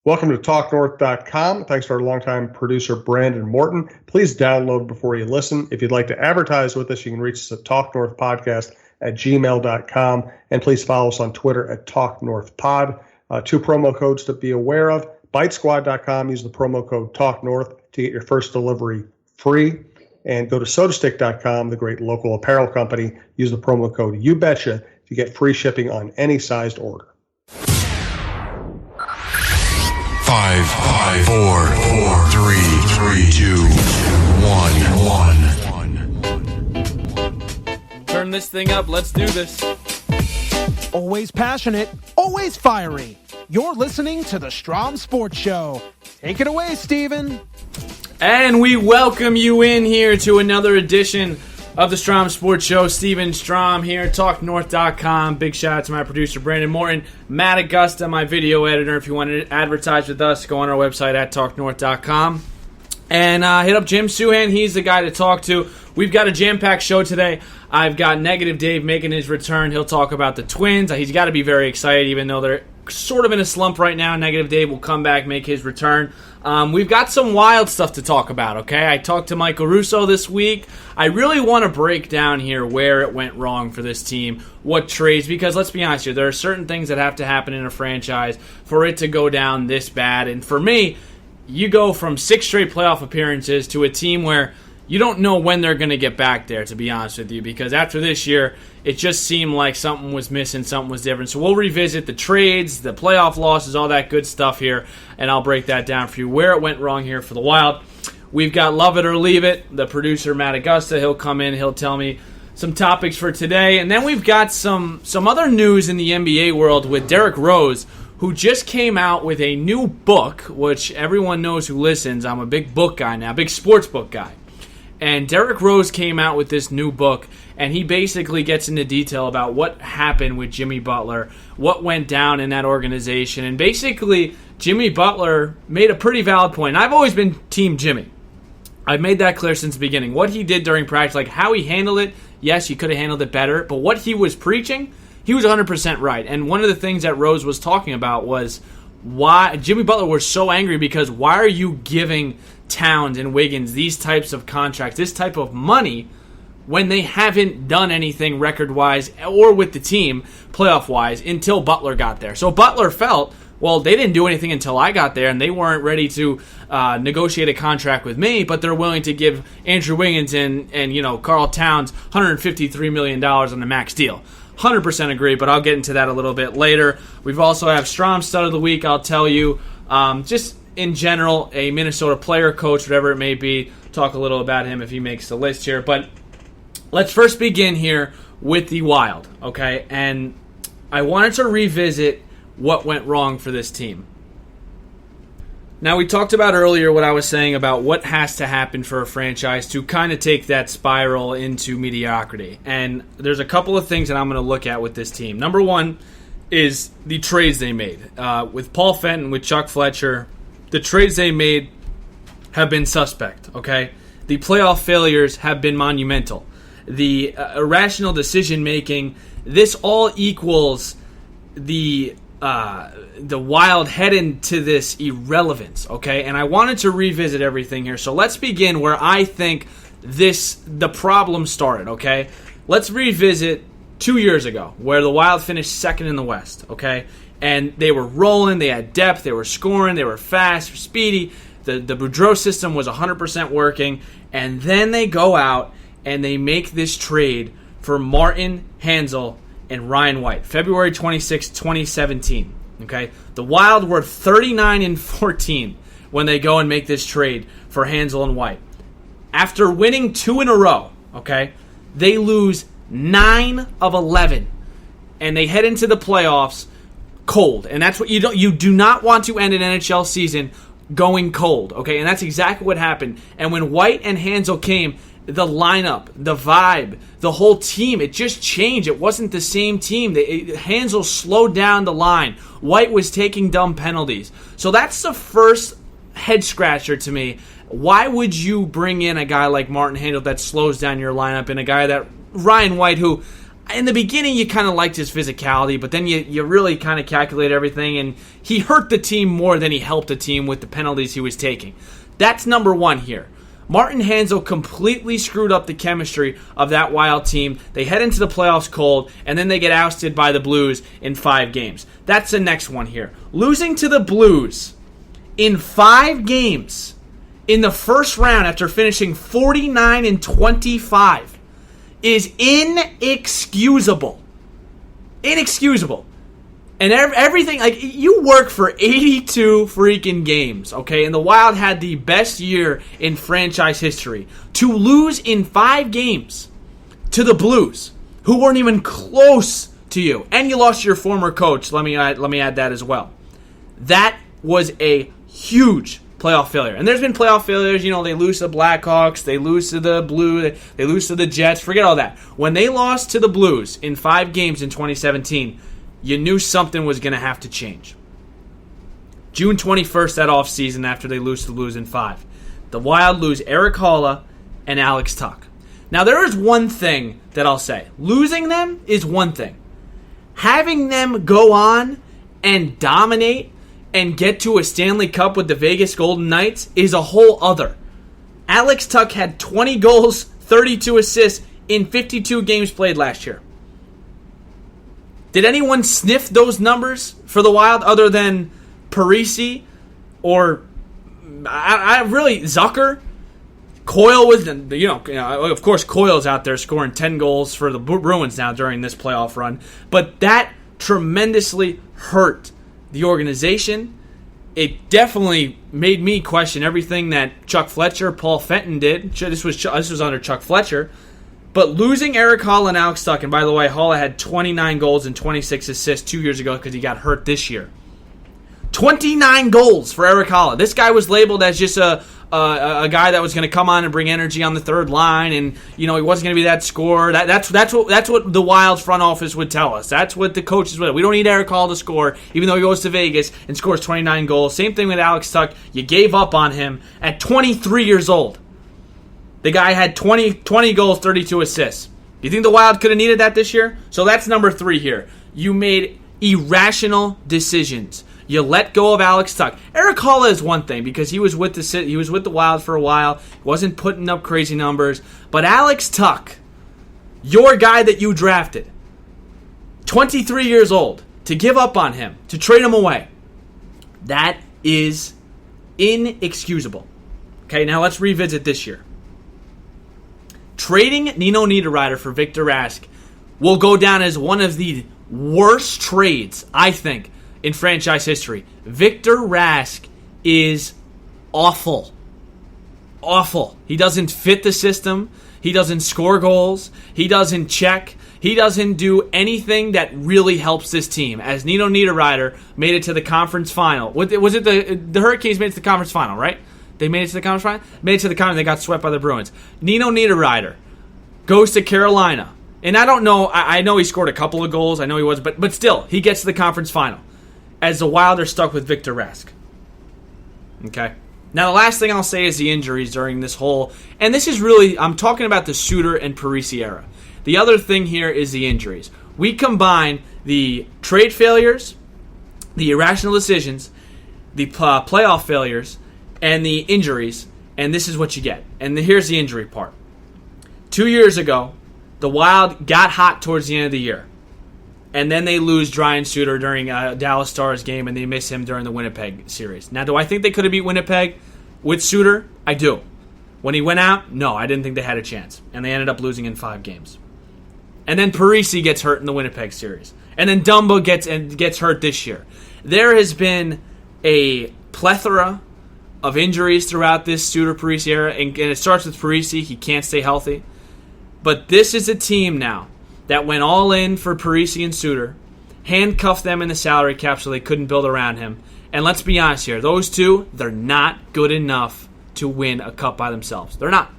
Welcome to TalkNorth.com. Thanks to our longtime producer, Brandon Morton. Please download before you listen. If you'd like to advertise with us, you can reach us at talknorthpodcast@gmail.com. And please follow us on Twitter at TalkNorthPod. Two promo codes to be aware of. BiteSquad.com. Use the promo code TalkNorth to get your first delivery free. And go to SodaStick.com, the great local apparel company. Use the promo code YouBetcha to get free shipping on any sized order. 5, 4, 3, 2, 1. Turn this thing up. Let's do this. Always passionate, always fiery. You're listening to the Strom Sports Show. Take it away, Steven. And we welcome you in here to another edition of the Strom Sports Show. Steven Strom here, TalkNorth.com. Big shout out to my producer, Brandon Morton. Matt Augusta, my video editor. If you want to advertise with us, go on our website at TalkNorth.com. And hit up Jim Suhan. He's the guy to talk to. We've got a jam-packed show today. I've got Negative Dave making his return. He'll talk about the Twins. He's got to be very excited, even though they're sort of in a slump right now. Negative Dave will come back, make his return. We've got some wild stuff to talk about, okay? I talked to Michael Russo this week. I really want to break down here where it went wrong for this team, what trades, because let's be honest here, there are certain things that have to happen in a franchise for it to go down this bad. And for me, you go from 6 straight playoff appearances to a team where you don't know when they're going to get back there, to be honest with you, because after this year, it just seemed like something was missing, something was different. So we'll revisit the trades, the playoff losses, all that good stuff here, and I'll break that down for you, where it went wrong here for the Wild. We've got Love It or Leave It, the producer, Matt Augusta. He'll come in, he'll tell me some topics for today. And then we've got some other news in the NBA world with Derrick Rose, who just came out with a new book, which everyone knows who listens. I'm a big book guy now, big sports book guy. And Derrick Rose came out with this new book, and he basically gets into detail about what happened with Jimmy Butler, what went down in that organization. And basically, Jimmy Butler made a pretty valid point. And I've always been Team Jimmy. I've made that clear since the beginning. What he did during practice, like how he handled it, yes, he could have handled it better. But what he was preaching, he was 100% right. And one of the things that Rose was talking about was why Jimmy Butler was so angry, because why are you giving Towns and Wiggins these types of contracts, this type of money, when they haven't done anything record-wise or with the team playoff-wise until Butler got there. So Butler felt, well, they didn't do anything until I got there, and they weren't ready to negotiate a contract with me, but they're willing to give Andrew Wiggins and Karl Towns $153 million on the max deal. 100% agree, but I'll get into that a little bit later. We've also have Strom Stud of the Week, I'll tell you. Just in general, a Minnesota player, coach, whatever it may be. Talk a little about him if he makes the list here. But let's first begin here with the Wild, okay? And I wanted to revisit what went wrong for this team. Now, we talked about earlier what I was saying about what has to happen for a franchise to kind of take that spiral into mediocrity. And there's a couple of things that I'm going to look at with this team. Number one is the trades they made. With Paul Fenton, with Chuck Fletcher, the trades they made have been suspect, okay? The playoff failures have been monumental. The irrational decision-making, this all equals the Wild head into this irrelevance, okay? And I wanted to revisit everything here. So let's begin where I think the problem started, okay? Let's revisit 2 years ago, where the Wild finished second in the West, okay? And they were rolling, they had depth, they were scoring, they were fast, speedy. The Boudreau system was 100% working. And then they go out and they make this trade for Martin Hanzal and Ryan White, February 26, 2017. Okay, the Wild were 39-14 when they go and make this trade for Hanzal and White. After winning 2 in a row, okay, they lose 9 of 11, and they head into the playoffs cold. And that's what you do not want to end an NHL season going cold, okay? And that's exactly what happened. And when White and Hanzal came, the lineup, the vibe, the whole team, it just changed. It wasn't the same team. Hanzal slowed down the line. White was taking dumb penalties. So that's the first head scratcher to me. Why would you bring in a guy like Martin Hanzal that slows down your lineup, and a guy that Ryan White, who in the beginning, you kind of liked his physicality, but then you really kind of calculate everything, and he hurt the team more than he helped the team with the penalties he was taking. That's number one here. Martin Hanzal completely screwed up the chemistry of that Wild team. They head into the playoffs cold, and then they get ousted by the Blues in 5 games. That's the next one here. Losing to the Blues in 5 games in the first round after finishing 49-25 is inexcusable. Inexcusable. And everything, like, you work for 82 freaking games, okay? And the Wild had the best year in franchise history. To lose in 5 games to the Blues, who weren't even close to you, and you lost your former coach, let me add that as well. That was a huge playoff failure. And there's been playoff failures, they lose to the Blackhawks, they lose to the Blue, they lose to the Jets, forget all that. When they lost to the Blues in 5 games in 2017, you knew something was going to have to change. June 21st, that offseason, after they lose to the Blues in 5, the Wild lose Erik Haula and Alex Tuch. Now, there is one thing that I'll say. Losing them is one thing. Having them go on and dominate and get to a Stanley Cup with the Vegas Golden Knights is a whole other. Alex Tuch had 20 goals, 32 assists in 52 games played last year. Did anyone sniff those numbers for the Wild other than Parise or I really Zucker? Coyle was, of course Coyle's out there scoring 10 goals for the Bruins now during this playoff run, but that tremendously hurt the organization. It definitely made me question everything that Chuck Fletcher, Paul Fenton did. This was under Chuck Fletcher. But losing Erik Haula and Alex Tuch, and by the way, Haula had 29 goals and 26 assists 2 years ago because he got hurt this year. 29 goals for Erik Haula. This guy was labeled as just a guy that was going to come on and bring energy on the third line, and he wasn't going to be that scorer. That's what the Wild's front office would tell us. That's what the coaches would. We don't need Erik Haula to score, even though he goes to Vegas and scores 29 goals. Same thing with Alex Tuch. You gave up on him at 23 years old. The guy had 20 goals, 32 assists. Do you think the Wild could have needed that this year? So that's number 3 here. You made irrational decisions. You let go of Alex Tuch. Erik Haula is one thing because he was with the Wild for a while. He wasn't putting up crazy numbers. But Alex Tuch, your guy that you drafted, 23 years old, to give up on him, to trade him away, that is inexcusable. Okay, now let's revisit this year. Trading Nino Niederreiter for Victor Rask will go down as one of the worst trades, I think, in franchise history. Victor Rask is awful. Awful. He doesn't fit the system. He doesn't score goals. He doesn't check. He doesn't do anything that really helps this team. As Nino Niederreiter made it to the conference final. Was it the Hurricanes made it to the conference final, right? They made it to the conference final? Made it to the conference. They got swept by the Bruins. Nino Niederreiter goes to Carolina. And I don't know. I know he scored a couple of goals. I know he was. But still, he gets to the conference final. As the Wild are stuck with Victor Rask. Okay? Now, the last thing I'll say is the injuries during this whole... And this is really... I'm talking about the Suter and Parise era. The other thing here is the injuries. We combine the trade failures, the irrational decisions, the playoff failures, and the injuries, and this is what you get. And here's the injury part. 2 years ago, the Wild got hot towards the end of the year. And then they lose Ryan Suter during a Dallas Stars game, and they miss him during the Winnipeg series. Now, do I think they could have beat Winnipeg with Suter? I do. When he went out, no, I didn't think they had a chance. And they ended up losing in 5 games. And then Parise gets hurt in the Winnipeg series. And then Dumba gets hurt this year. There has been a plethora of injuries throughout this Suter-Parise era, and it starts with Parise. He can't stay healthy. But this is a team now that went all in for Parise and Suter, handcuffed them in the salary cap so they couldn't build around him. And let's be honest here, those two, they're not good enough to win a cup by themselves. They're not.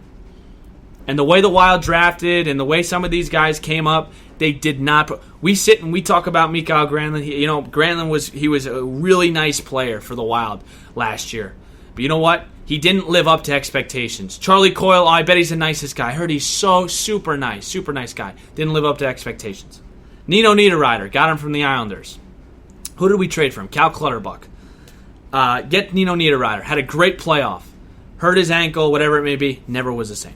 And the way the Wild drafted and the way some of these guys came up, they did not. We sit and we talk about Mikael Granlund. Granlund was a really nice player for the Wild last year. But you know what? He didn't live up to expectations. Charlie Coyle, I bet he's the nicest guy. I heard he's so super nice guy. Didn't live up to expectations. Nino Niederreiter, got him from the Islanders. Who did we trade for him? Cal Clutterbuck. Get Nino Niederreiter. Had a great playoff. Hurt his ankle, whatever it may be. Never was the same.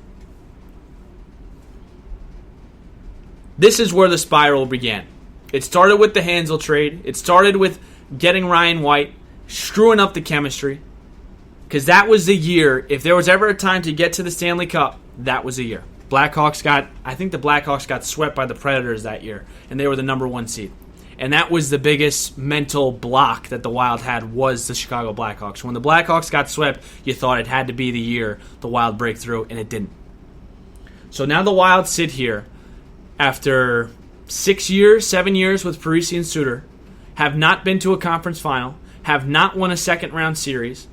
This is where the spiral began. It started with the Hansel trade. It started with getting Ryan White, screwing up the chemistry. Because that was the year, if there was ever a time to get to the Stanley Cup, that was the year. I think the Blackhawks got swept by the Predators that year, and they were the number 1 seed. And that was the biggest mental block that the Wild had, was the Chicago Blackhawks. When the Blackhawks got swept, you thought it had to be the year the Wild break through, and it didn't. So now the Wild sit here after 7 years with Parise and Suter, have not been to a conference final, have not won a second-round series,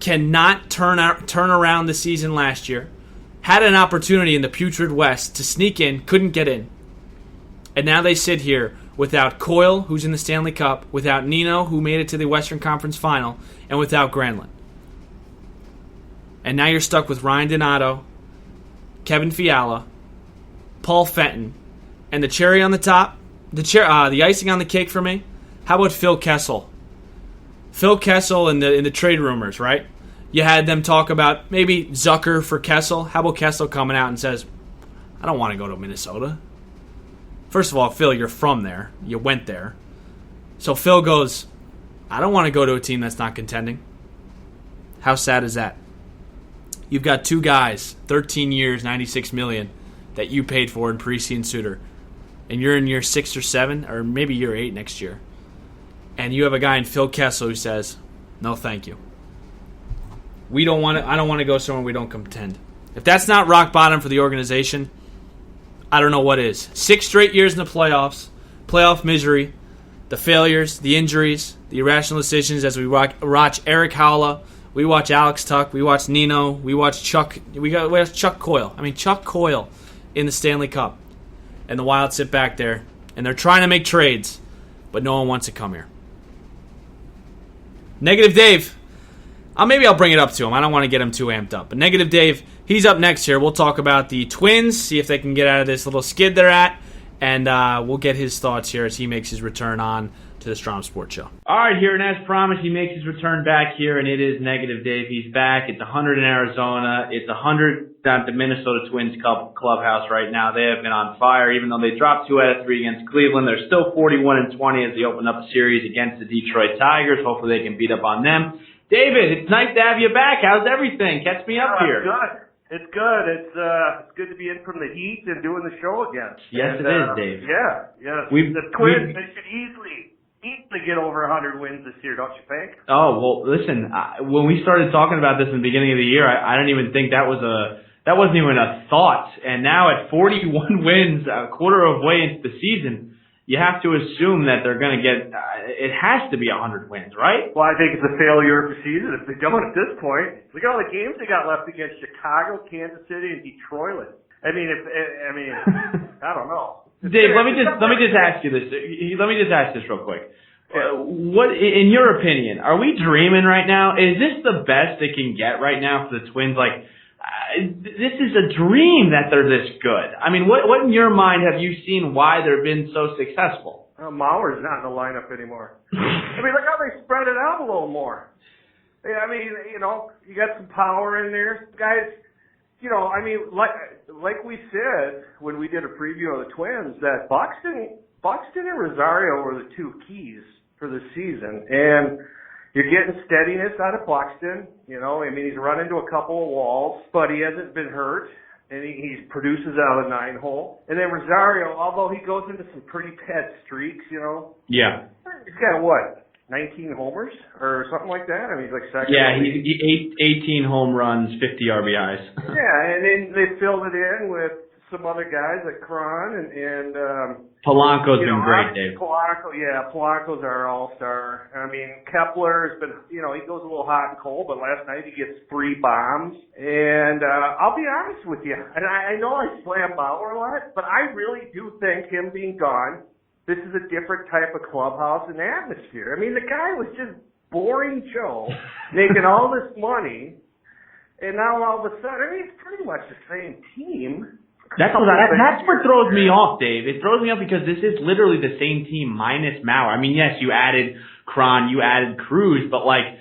cannot turn around the season last year, had an opportunity in the putrid West to sneak in, couldn't get in. And now they sit here without Coyle, who's in the Stanley Cup, without Nino, who made it to the Western Conference Final, and without Granlund. And now you're stuck with Ryan Donato, Kevin Fiala, Paul Fenton, and the cherry on the top, the icing on the cake for me, how about Phil Kessel? Phil Kessel in the trade rumors, right? You had them talk about maybe Zucker for Kessel. How about Kessel coming out and says, I don't want to go to Minnesota. First of all, Phil, you're from there. You went there. So Phil goes, I don't want to go to a team that's not contending. How sad is that? You've got 2 guys, 13 years, $96 million, that you paid for in Parise and Suter. And you're in year 6 or 7, or maybe year 8 next year. And you have a guy in Phil Kessel who says, no, thank you. I don't want to go somewhere we don't contend. If that's not rock bottom for the organization, I don't know what is. 6 straight years in the playoffs, playoff misery, the failures, the injuries, the irrational decisions as we watch Eric Howla, we watch Alex Tuck, we watch Nino, we watch Chuck Coyle. Chuck Coyle in the Stanley Cup. And the Wild sit back there, and they're trying to make trades, but no one wants to come here. Negative Dave. Maybe I'll bring it up to him. I don't want to get him too amped up. But Negative Dave, he's up next here. We'll talk about the Twins, see if they can get out of this little skid they're at, and we'll get his thoughts here as he makes his return on to the Strom Sports Show. All right, here, and as promised, he makes his return back here, and it is Negative Dave. He's back. It's 100 in Arizona. It's 100 at the Minnesota Twins clubhouse right now. They have been on fire, even though they dropped 2 out of 3 against Cleveland. They're still 41-20 as they open up a series against the Detroit Tigers. Hopefully they can beat up on them. David, it's nice to have you back. How's everything? Catch me up here. It's good. It's good to be in from the heat and doing the show again. Yes, it is, Dave. Yeah. The Twins, they should easily get over 100 wins this year, don't you think? Oh, well, listen, when we started talking about this in the beginning of the year, I don't even think that wasn't even a thought. And now at 41 wins, a quarter of way into the season, you have to assume that they're going to get, it has to be 100 wins, right? Well, I think it's a failure of the season if they don't at this point. Look at all the games they got left against Chicago, Kansas City, and Detroit. I don't know. Dave, let me just ask you this. Let me just ask this real quick. What, in your opinion, are we dreaming right now? Is this the best they can get right now for the Twins? This is a dream that they're this good. What in your mind have you seen why they've been so successful? Mauer's not in the lineup anymore. Look how they spread it out a little more. You got some power in there. Guys, like we said when we did a preview of the Twins, that Buxton and Rosario were the 2 keys for the season. And you're getting steadiness out of Buxton. He's run into a couple of walls, but he hasn't been hurt, and he produces out of a 9-hole. And then Rosario, although he goes into some pretty bad streaks, Yeah. He's got, 19 homers or something like that? He's like second. Yeah, he 18 home runs, 50 RBIs. Yeah, and then they filled it in with some other guys like Cron and Polanco's been great, Dave. Polanco's our all-star. Kepler has been, he goes a little hot and cold, but last night he gets 3 bombs. And I'll be honest with you, and I know I slam Bauer a lot, but I really do think him being gone, this is a different type of clubhouse and atmosphere. The guy was just boring Joe, making all this money. And now all of a sudden, I mean, it's pretty much the same team. That's what throws me off, Dave. It throws me off because this is literally the same team minus Mauer. I mean, yes, you added Cron, you added Cruz, but like